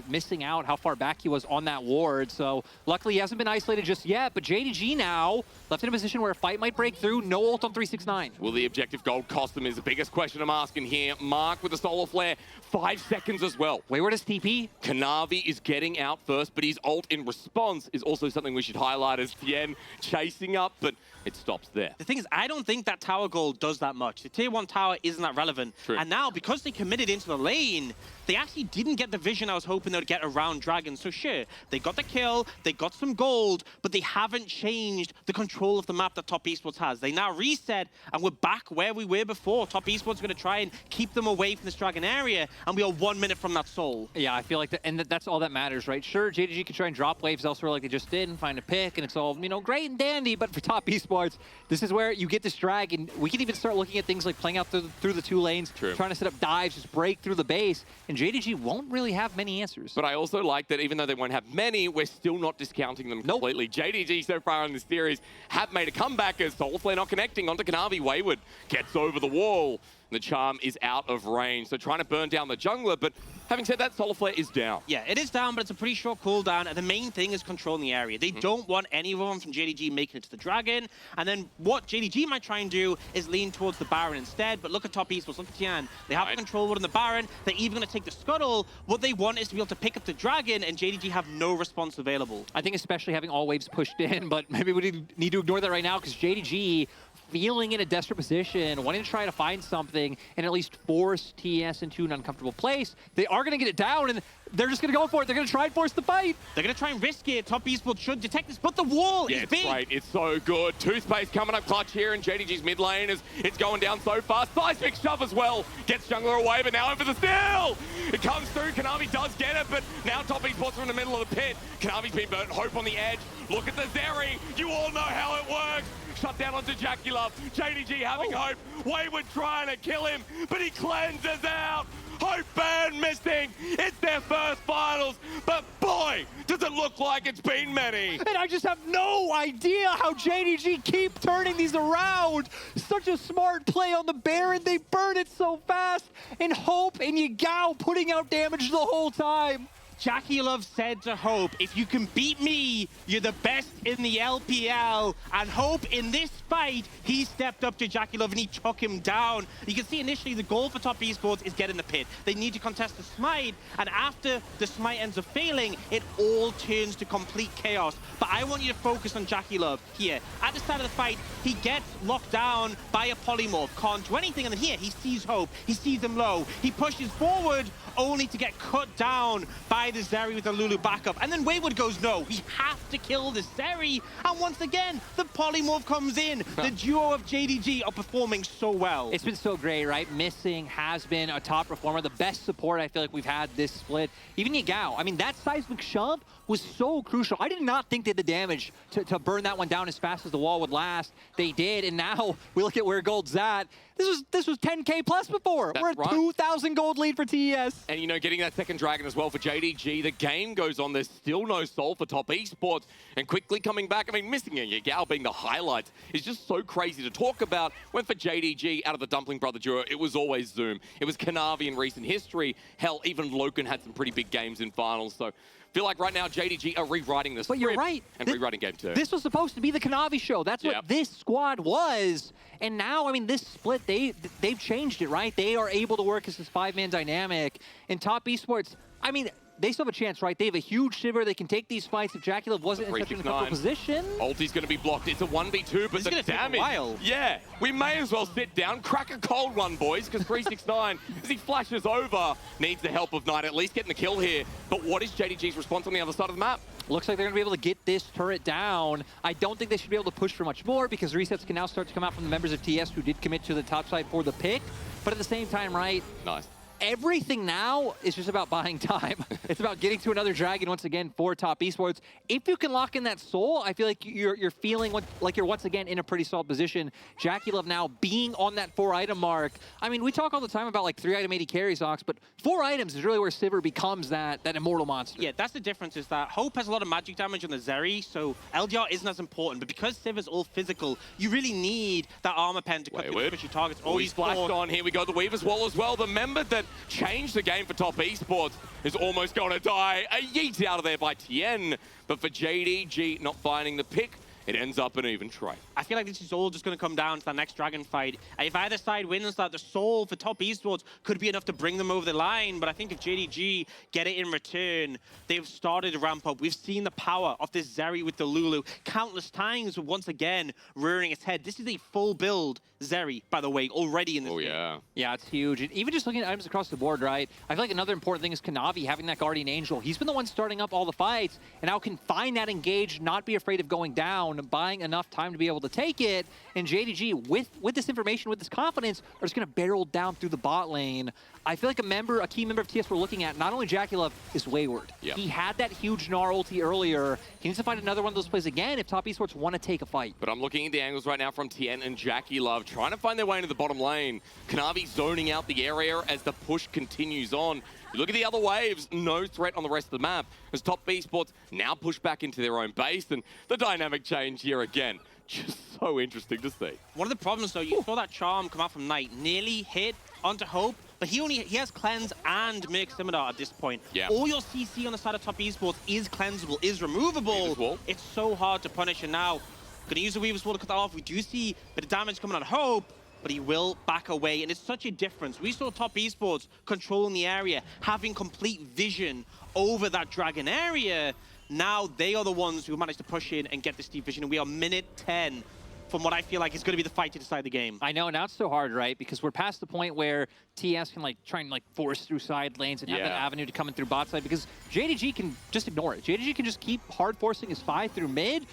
missing out how far back he was on that ward. So luckily he hasn't been isolated just yet. But JDG now left in a position where a fight might break through. No ult on 369. Will the objective gold cost them is the biggest question I'm asking here. Mark with the solar flare, 5 seconds as well. Wayward is TP. Kanavi is getting out first, but his ult in response is also something we should highlight as Tien chasing up, but it stops there. The thing is, I don't think that tower gold does that much. The tier 1 tower isn't that relevant. True. And now, because they committed into the lane, they actually didn't get the vision I was hoping they would get around Dragon. So sure, they got the kill, they got some gold, but they haven't changed the control of the map that Top Esports has. They now reset, and we're back where we were before. Top Esports are going to try and keep them away from this Dragon area, and we are 1 minute from that soul. Yeah, I feel like that's all that matters, right? Sure, JDG can try and drop waves elsewhere like they just did and find a pick, and it's all, you know, great and dandy, but for Top Esports, this is where you get this drag, and we can even start looking looking at things like playing out through the 2 lanes, True. trying to set up dives, just break through the base, and JDG won't really have many answers. But I also like that even though they won't have many, we're still not discounting them completely. JDG so far in the series have made a comeback as Soulflare not connecting onto Kanavi. Wayward gets over the wall. The charm is out of range, so trying to burn down the jungler, but having said that, Soulflare is down. Yeah, it is down, but it's a pretty short cooldown, and the main thing is controlling the area. They don't want anyone from JDG making it to the Dragon, and then what JDG might try and do is lean towards the Baron instead, but look at top esports, look at Tian. They have control over the Baron, they're even going to take the Scuttle. What they want is to be able to pick up the Dragon, and JDG have no response available. I think especially having all waves pushed in, but maybe we need to ignore that right now because JDG feeling in a desperate position, wanting to try to find something and at least force TES into an uncomfortable place. They are going to get it down, and they're just going to go for it. They're going to try and force the fight. They're going to try and risk it. Top esports should detect this, but the wall is big. Right. It's so good. Toothpaste coming up clutch here in JDG's mid lane as it's going down so fast. Seismic shove as well. Gets jungler away, but now in for the steal. It comes through. Kanavi does get it, but now top esports are in the middle of the pit. Kanavi's been burnt. Hope on the edge. Look at the Zeri. You all know how it works. Shut down onto Jackulov. JDG having hope. Wayward trying to kill him, but he cleanses out. Hope Burn missing. It's their first finals, but boy, does it look like it's been many. And I just have no idea how JDG keep turning these around. Such a smart play on the Baron. They burn it so fast. And Hope and Yagao putting out damage the whole time. Jackulov said to Hope, if you can beat me, you're the best in the LPL. And Hope, in this fight, he stepped up to Jackulov and he took him down. You can see initially the goal for top esports is get in the pit. They need to contest the smite, and after the smite ends up failing, it all turns to complete chaos. But I want you to focus on Jackulov here. At the start of the fight, he gets locked down by a polymorph, can't do anything, and then here, he sees Hope, he sees him low, he pushes forward, only to get cut down by the Zeri with the Lulu backup. And then Wayward goes, no, we have to kill the Zeri. And once again, the polymorph comes in. The duo of JDG are performing so well. It's been so great, right? Missing has been a top performer, the best support I feel like we've had this split. Even Yagao, I mean, that seismic shove was so crucial. I did not think they had the damage to burn that one down as fast as the wall would last. They did, and now we look at where gold's at. This was 10K plus before. That's We're at right. 2,000 gold lead for TES. And, you know, getting that second dragon as well for JDG. The game goes on. There's still no soul for top esports. And quickly coming back, I mean, missing a Yagao being the highlight is just so crazy to talk about. When for JDG, out of the Dumpling Brother duo, it was always Zoom. It was Kanavi in recent history. Hell, even Loken had some pretty big games in finals. So feel like right now JDG are rewriting this. But you're right. And rewriting game 2. This was supposed to be the Kanavi show. That's what this squad was. And now, I mean, this split, they've changed it, right? They are able to work as this 5-man dynamic. In top esports, I mean, they still have a chance, right? They have a huge shiver. They can take these fights if Jackulov wasn't in such an uncomfortable position. Ulti's going to be blocked. It's a 1v2, but This is gonna take a while. Yeah, we may as well sit down, crack a cold one, boys, because 369, as he flashes over, needs the help of Knight, at least getting the kill here. But what is JDG's response on the other side of the map? Looks like they're going to be able to get this turret down. I don't think they should be able to push for much more because resets can now start to come out from the members of TS who did commit to the top side for the pick. But at the same time, right? Nice. Everything now is just about buying time. It's about getting to another dragon once again for top esports. If you can lock in that soul, I feel like you're feeling like you're once again in a pretty solid position. Jackulov now being on that 4-item mark. I mean, we talk all the time about like 3-item AD carries, Ox, but 4 items is really where Sivir becomes that immortal monster. Yeah, that's the difference is that Hope has a lot of magic damage on the Zeri, so LDR isn't as important. But because Sivir's all physical, you really need that armor pen to cut through the pushy targets. Oh, he's flashed on. Here we go, the Weaver's Wall as well. The member that changed the game for top esports is almost going to die. A yeet out of there by Tien. But for JDG not finding the pick, it ends up an even trade. I feel like this is all just going to come down to that next Dragon fight. If either side wins that, the soul for top esports could be enough to bring them over the line. But I think if JDG get it in return, they've started to ramp up. We've seen the power of this Zeri with the Lulu countless times, once again rearing its head. This is a full build Zeri, by the way, already in this game. Yeah. Yeah, it's huge. And even just looking at items across the board, right? I feel like another important thing is Kanavi having that Guardian Angel. He's been the one starting up all the fights, and now can find that engage, not be afraid of going down, buying enough time to be able to take it. And JDG, with this information, with this confidence, are just going to barrel down through the bot lane. I feel like a key member of TS we're looking at, not only JackieLove, is Wayward. Yep. He had that huge Gnar ulti earlier. He needs to find another one of those plays again if Top Esports want to take a fight. But I'm looking at the angles right now from Tien and JackieLove, trying to find their way into the bottom lane. Kanavi zoning out the area as the push continues on. You look at the other waves, no threat on the rest of the map, as Top Esports now push back into their own base, and the dynamic change here again. Just so interesting to see. One of the problems, though, you saw that charm come out from Knight, nearly hit onto Hope, but he has Cleanse and Mix Scimitar at this point. Yeah. All your CC on the side of Top Esports is cleansable, is removable. It's so hard to punish, and now, gonna use the Weaver's Wall to cut that off. We do see a bit of damage coming on Hope, but he will back away, and it's such a difference. We saw Top Esports controlling the area, having complete vision over that Dragon area. Now they are the ones who managed to push in and get this deep vision, and we are minute 10 from what I feel like is going to be the fight to decide the game. I know, now it's so hard, right? Because we're past the point where TS can try and force through side lanes and have that avenue to come in through bot side, because JDG can just ignore it. JDG can just keep hard forcing his 5 through mid,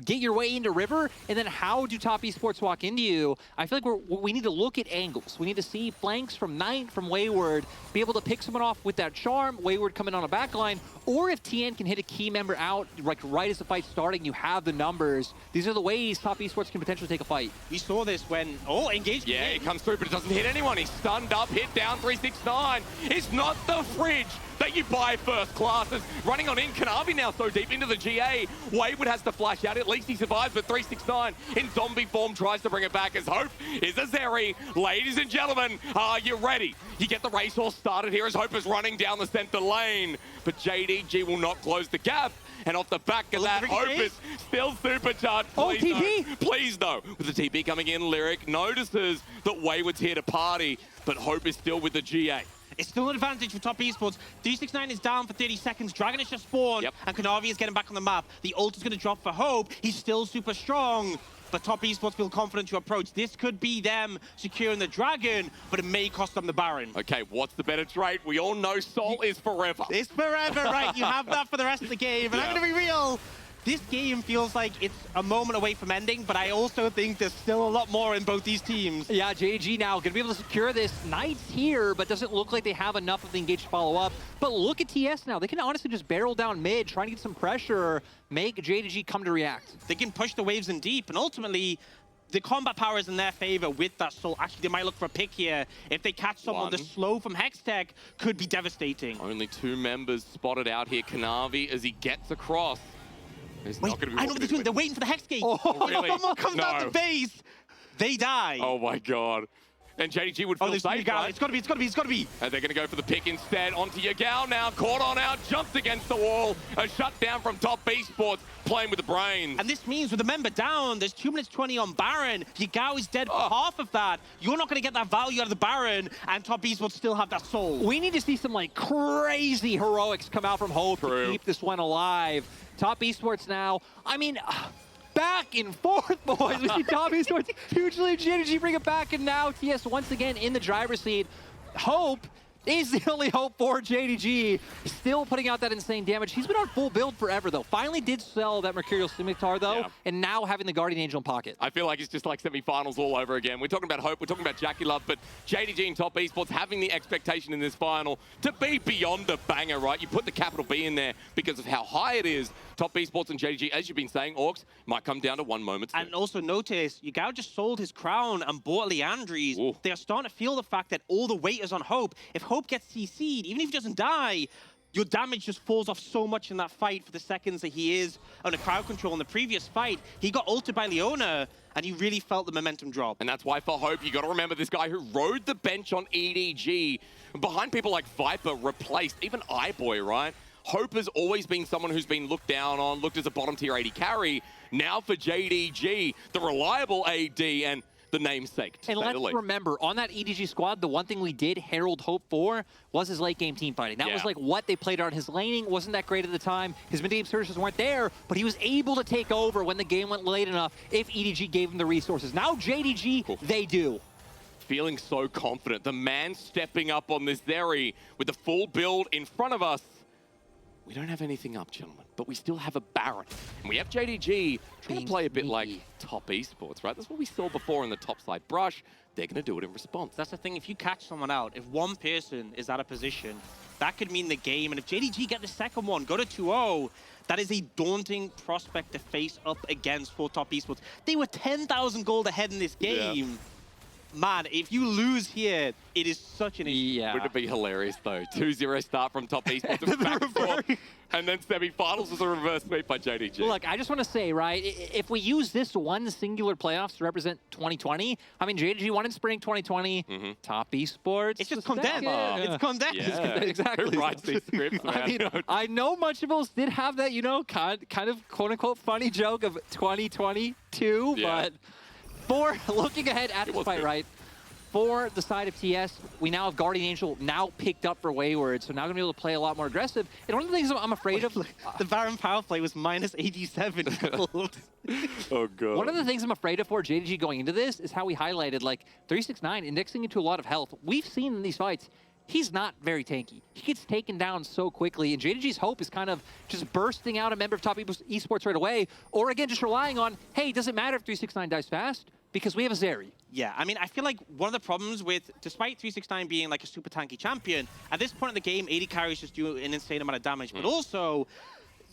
get your way into river, and then how do Top Esports walk into you? I feel like we need to look at angles. We need to see flanks from Knight, from Wayward, be able to pick someone off with that charm, Wayward coming on a backline, or if TN can hit a key member out right as the fight's starting, you have the numbers. These are the ways Top Esports can potentially take a fight. We saw this when, engaged. Yeah, it comes through, but it doesn't hit anyone. He's stunned up, hit down, 369. It's not the fridge that you buy first class. It's running on in. Kanavi now so deep into the GA. Wayward has to flash out. At least he survives, but 369 in zombie form tries to bring it back as Hope is a Zeri. Ladies and gentlemen, are you ready? You get the racehorse started here as Hope is running down the center lane, but JDG will not close the gap. And off the back of that, Hope is still supercharged. Please no. Please no. With the TP coming in, Lyric notices that Wayward's here to party, but Hope is still with the GA. It's still an advantage for Top Esports. 369 is down for 30 seconds. Dragon is just spawned, and Kanavi is getting back on the map. The ult is going to drop for Hope. He's still super strong, but Top Esports feel confident to approach. This could be them securing the Dragon, but it may cost them the Baron. Okay, what's the better trait? We all know Soul is forever. It's forever, right? You have that for the rest of the game, and I'm going to be real. This game feels like it's a moment away from ending, but I also think there's still a lot more in both these teams. Yeah, JDG now going to be able to secure this. Knight's here, but doesn't look like they have enough of the engaged follow-up. But look at TS now. They can honestly just barrel down mid, trying to get some pressure, make JDG come to react. They can push the waves in deep, and ultimately, the combat power is in their favor with that Soul. Actually, they might look for a pick here. If they catch someone, the slow from Hextech could be devastating. Only 2 members spotted out here. Kanavi, as he gets across, Wait, I know what they're doing. They're waiting for the Hex Gate. Oh, really? If someone comes out the base, they die. Oh my god. And JDG would feel safe, right? It's gotta be. And they're gonna go for the pick instead. Onto Yagao now, caught on out, jumps against the wall. A shutdown from Top Esports, playing with the brains. And this means with the member down, there's 2 minutes 20 on Baron. Yagao is dead for half of that. You're not gonna get that value out of the Baron, and Top Esports still have that Soul. We need to see some crazy heroics come out from Hope to keep this one alive. Top Esports now, I mean, back and forth, boys. We see Top Esports hugely JDG bring it back, and now TS once again in the driver's seat. Hope is the only hope for JDG. Still putting out that insane damage. He's been on full build forever, though. Finally did sell that Mercurial Scimitar, though, and now having the Guardian Angel in pocket. I feel like it's just like semi-finals all over again. We're talking about Hope, we're talking about JackieLove, but JDG and Top Esports having the expectation in this final to be beyond a banger, right? You put the capital B in there because of how high it is. Top Esports and JDG, as you've been saying, Orcs, might come down to 1 moment. And also notice, Yagao just sold his crown and bought Leandri's. Ooh. They are starting to feel the fact that all the weight is on Hope. If Hope gets CC'd, even if he doesn't die, your damage just falls off so much in that fight for the seconds that he is under crowd control. In the previous fight, he got ulted by Leona, and he really felt the momentum drop. And that's why for Hope, you got to remember this guy who rode the bench on EDG, behind people like Viper, replaced, even iBoy, right? Hope has always been someone who's been looked down on, looked as a bottom tier 80 carry. Now for JDG, the reliable AD and the namesake. And let's remember, on that EDG squad, the one thing we did herald Hope for was his late game team fighting. That was what they played on. His laning wasn't that great at the time. His mid-game surges weren't there, but he was able to take over when the game went late enough if EDG gave him the resources. Now JDG, they do. Feeling so confident. The man stepping up on this Zeri with the full build in front of us. we don't have anything up, gentlemen, but we still have a Baron. And we have JDG trying to play a bit like top esports, right? That's what we saw before in the top side brush. They're going to do it in response. That's the thing. If you catch someone out, if one person is out of position, that could mean the game. And if JDG get the second one, go to 2-0, that is a daunting prospect to face up against for top esports. They were 10,000 gold ahead in this game. Yeah. Man, if you lose here, it is such an issue. Yeah. Would it be hilarious, though? 2-0 start from top esports back and forth, and then semi-finals was a reverse sweep by JDG. Look, I just want to say, right, if we use this one singular playoffs to represent 2020, I mean, JDG won in spring 2020, top esports. It's just condensed. It's condensed. Yeah. Exactly. Who writes these scripts, man? I mean, I know Munchables did have that, you know, kind of quote-unquote funny joke of 2022, but for looking ahead at the fight, right? For the side of TS, we now have Guardian Angel now picked up for Wayward, so now going to be able to play a lot more aggressive. And one of the things I'm afraid of... the Baron power play was minus 87 gold. Oh, God. One of the things I'm afraid of for JDG going into this is how we highlighted, like, 369 indexing into a lot of health. We've seen in these fights, he's not very tanky. He gets taken down so quickly, and JDG's hope is kind of just bursting out a member of top esports right away, or again, just relying on, hey, it doesn't matter if 369 dies fast, because we have a Zeri. Yeah, I mean, I feel like one of the problems with, despite 369 being like a super tanky champion, at this point in the game, 80 carries just do an insane amount of damage, but also,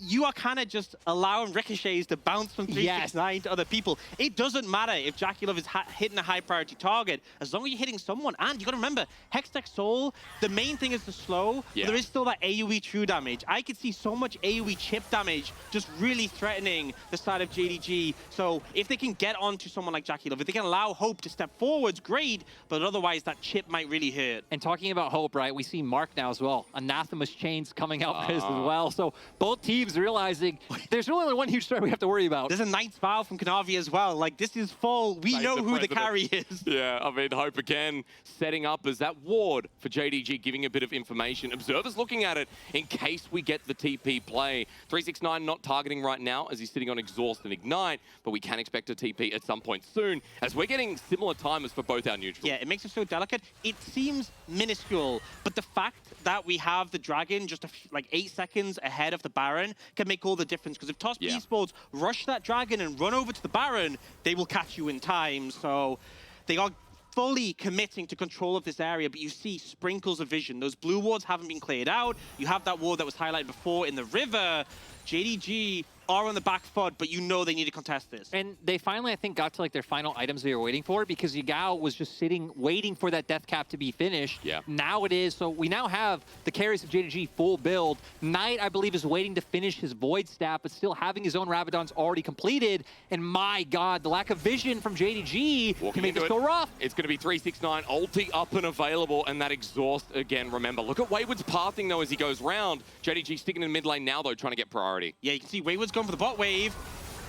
you are kind of just allowing ricochets to bounce from 369 to other people. It doesn't matter if JackeyLove is hitting a high priority target, as long as you're hitting someone. And you got to remember, Hextech Soul, the main thing is the slow, but there is still that AoE true damage. I could see so much AoE chip damage just really threatening the side of JDG. So if they can get onto someone like JackeyLove, if they can allow Hope to step forwards, great, but otherwise that chip might really hurt. And talking about Hope, right, we see Mark now as well. Anathema's chains coming out as well. So both teams realizing there's really only one huge threat we have to worry about. There's a Knight's Vow from Kanavi as well. Like, this is full. We know who the carry is. Yeah, I mean, Hope again setting up as that ward for JDG, giving a bit of information. Observers looking at it in case we get the TP play. 369 not targeting right now as he's sitting on Exhaust and Ignite, but we can expect a TP at some point soon as we're getting similar timers for both our neutrals. Yeah, it makes it so delicate. It seems minuscule, but the fact that we have the Dragon just like 8 seconds ahead of the Baron can make all the difference, because if TOS esports rush that Dragon and run over to the Baron, they will catch you in time. So they are fully committing to control of this area, but you see sprinkles of vision. Those blue wards haven't been cleared out. You have that ward that was highlighted before in the river. JDG are on the back foot, but you know they need to contest this. And they finally, I think, got to like their final items they were waiting for, because Yagao was just sitting, waiting for that death cap to be finished. Yeah. Now it is. So we now have the carries of JDG full build. Knight, I believe, is waiting to finish his Void Staff, but still having his own Rabadon's already completed. And my God, the lack of vision from JDG can make this go rough. It's going to be 369, ulti up and available, and that Exhaust again, remember. Look at Wayward's pathing, though, as he goes round. JDG sticking in mid lane now, though, trying to get priority. Yeah, you can see Wayward's going for the bot wave.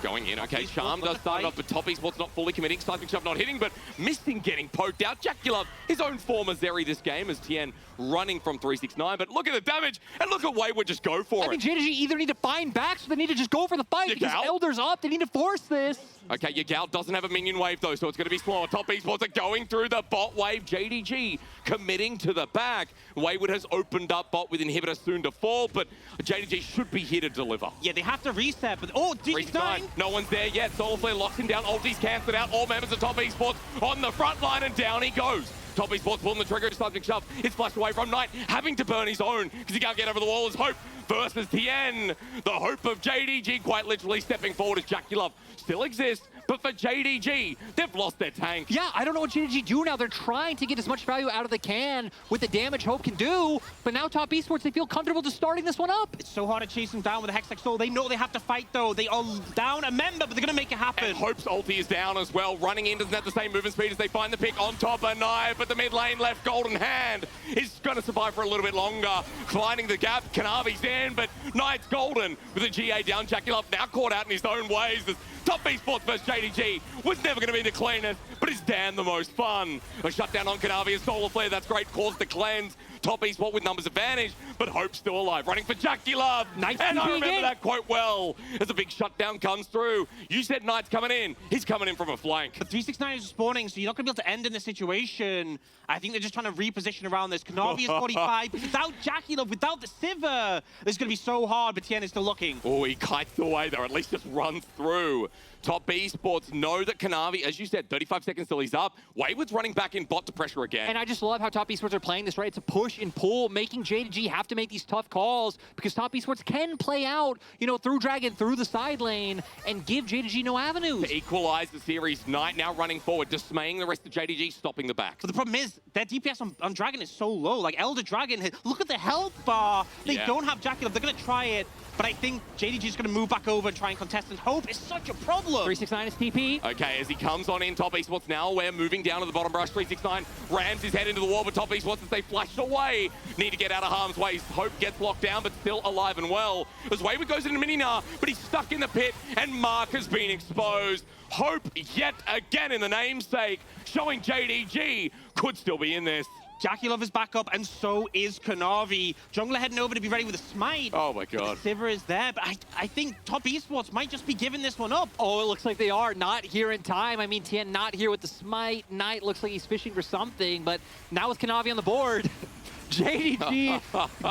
Going in, okay, Charm does start it off, but top esports not fully committing. Seismic Shove not hitting, but missing, getting poked out. JackeyLove, his own former Zeri this game, as Tien running from 369, but look at the damage, and look at Wayward just go for it. I mean, JDG either need to find back, so they need to just go for the fight, because Elder's up, they need to force this. Okay, Yagao doesn't have a minion wave, though, so it's going to be slower. Top esports are going through the bot wave. JDG committing to the back. Wayward has opened up bot with inhibitor soon to fall, but JDG should be here to deliver. Yeah, they have to reset, but oh, D9! No one's there yet. Solarflare locks him down. Ulti's cancelled out. All members of top esports on the front line, and down he goes. Top esports pulling the trigger, Seismic Shove. It's flashed away from Knight, having to burn his own because he can't get over the wall as Hope versus Tien. The hope of JDG quite literally stepping forward as JackeyLove still exists, but for JDG, they've lost their tank. Yeah, I don't know what JDG do now. They're trying to get as much value out of the can with the damage Hope can do, but now top esports, they feel comfortable just starting this one up. It's so hard to chase them down with a Hextech Soul. They know they have to fight, though. They are down a member, but they're going to make it happen. And Hope's ulti is down as well. Running in doesn't have the same movement speed as they find the pick on top of Knife, but the mid lane left Golden Hand is going to survive for a little bit longer. Finding the gap, Kanavi's in, but Knight's golden with a GA down. JackeyLove now caught out in his own ways. Top esports versus JDG was never going to be the cleanest, but it's damn the most fun. A shutdown on Kanavi, a Solar Flare, that's great, cause to cleanse. Top Esport with numbers advantage, but Hope's still alive. Running for Jackie Love. Nice and I TP remember again. that quite well as a big shutdown comes through. You said Knight's coming in. He's coming in from a flank. But 369 is spawning, so you're not going to be able to end in this situation. I think they're just trying to reposition around this. Kanavi is 45. Without Jackie Love, without the Sivir, it's going to be so hard, but Tien is still looking. Oh, he kites away there. At least just runs through. Top Esports know that Kanavi, as you said, 35 seconds till he's up. Wayward's running back in bot to pressure again. And I just love how Top Esports are playing this, right? It's a push and pull, making JDG have to make these tough calls because Top Esports can play out, you know, through Dragon, through the side lane, and give JDG no avenues. To equalize the series, Knight now running forward, dismaying the rest of JDG, stopping the back. But the problem is, their DPS on Dragon is so low. Like, Elder Dragon, look at the health bar. They don't have Jackie Love. They're going to try it. But I think JDG is going to move back over and try and contest. And Hope is such a problem. 369 is TP. Okay, as he comes on in, Top Esports now, we're moving down to the bottom brush. 369 rams his head into the wall, but Top Esports, as they flash away, need to get out of harm's way. Hope gets locked down, but still alive and well. As Wayward goes into Mininar, but he's stuck in the pit, and Mark has been exposed. Hope, yet again in the namesake, showing JDG could still be in this. Jackie Love is back up, and so is Kanavi. Jungler heading over to be ready with a smite. Oh my god. Sivir is there, but I think Top Esports might just be giving this one up. Oh, it looks like they are not here in time. I mean, Tien not here with the smite. Knight looks like he's fishing for something, but now with Kanavi on the board, JDG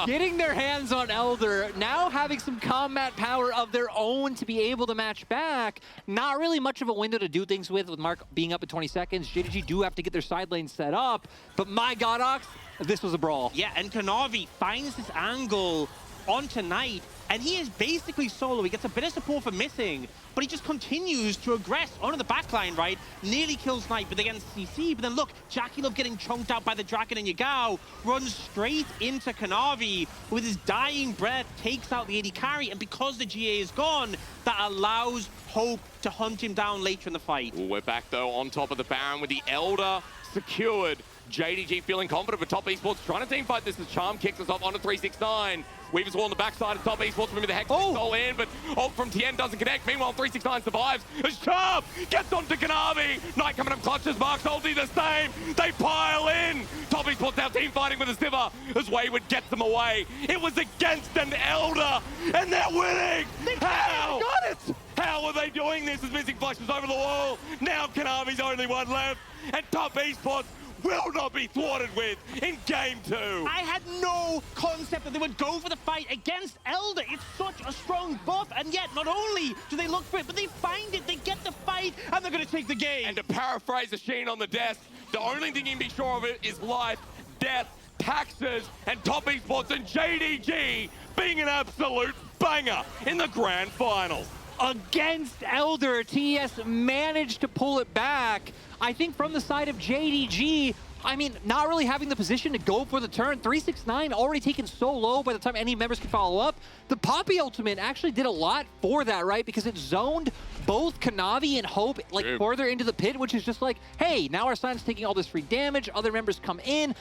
getting their hands on Elder, now having some combat power of their own to be able to match back. Not really much of a window to do things with Mark being up at 20 seconds. JDG do have to get their side lane set up, but my god, Ox, this was a brawl. Yeah, and Kanavi finds this angle onto Knight, and he is basically solo. He gets a bit of support for missing, but he just continues to aggress onto the backline, right? Nearly kills Knight, but they get CC. But then look, Jackie Love getting chunked out by the Dragon, and Yagao runs straight into Kanavi with his dying breath, takes out the AD carry, and because the GA is gone, that allows Hope to hunt him down later in the fight. Ooh, we're back though on top of the Baron with the Elder secured. JDG feeling confident, but Top Esports trying to team fight this as Charm kicks us off onto 369. Weaver's wall on the backside of Top Esports. Remember the Hex all in, but ult from Tien doesn't connect. Meanwhile, 369 survives as Charm gets onto Kanavi. Knight coming up clutch as Mark's ulti the same. They pile in. Top Esports now team fighting with a Sivir as Wayward gets them away. It was against an Elder, and they're winning. How? Got it! How are they doing this as Missing Flash was over the wall? Now Kanavi's only one left, and Top Esports will not be thwarted with in game 2. I had no concept that they would go for the fight against Elder. It's such a strong buff, and yet not only do they look for it, but they find it, they get the fight, and they're going to take the game. And to paraphrase the Sheen on the desk, the only thing you can be sure of it is life, death, taxes, and Top Esports and JDG being an absolute banger in the grand final. Against Elder, TES managed to pull it back. I think from the side of JDG, I mean, not really having the position to go for the turn. 369 already taken so low by the time any members can follow up. The Poppy ultimate actually did a lot for that, right? Because it zoned both Kanavi and Hope like further into the pit, which is just like, hey, now our Silence taking all this free damage. Other members come in.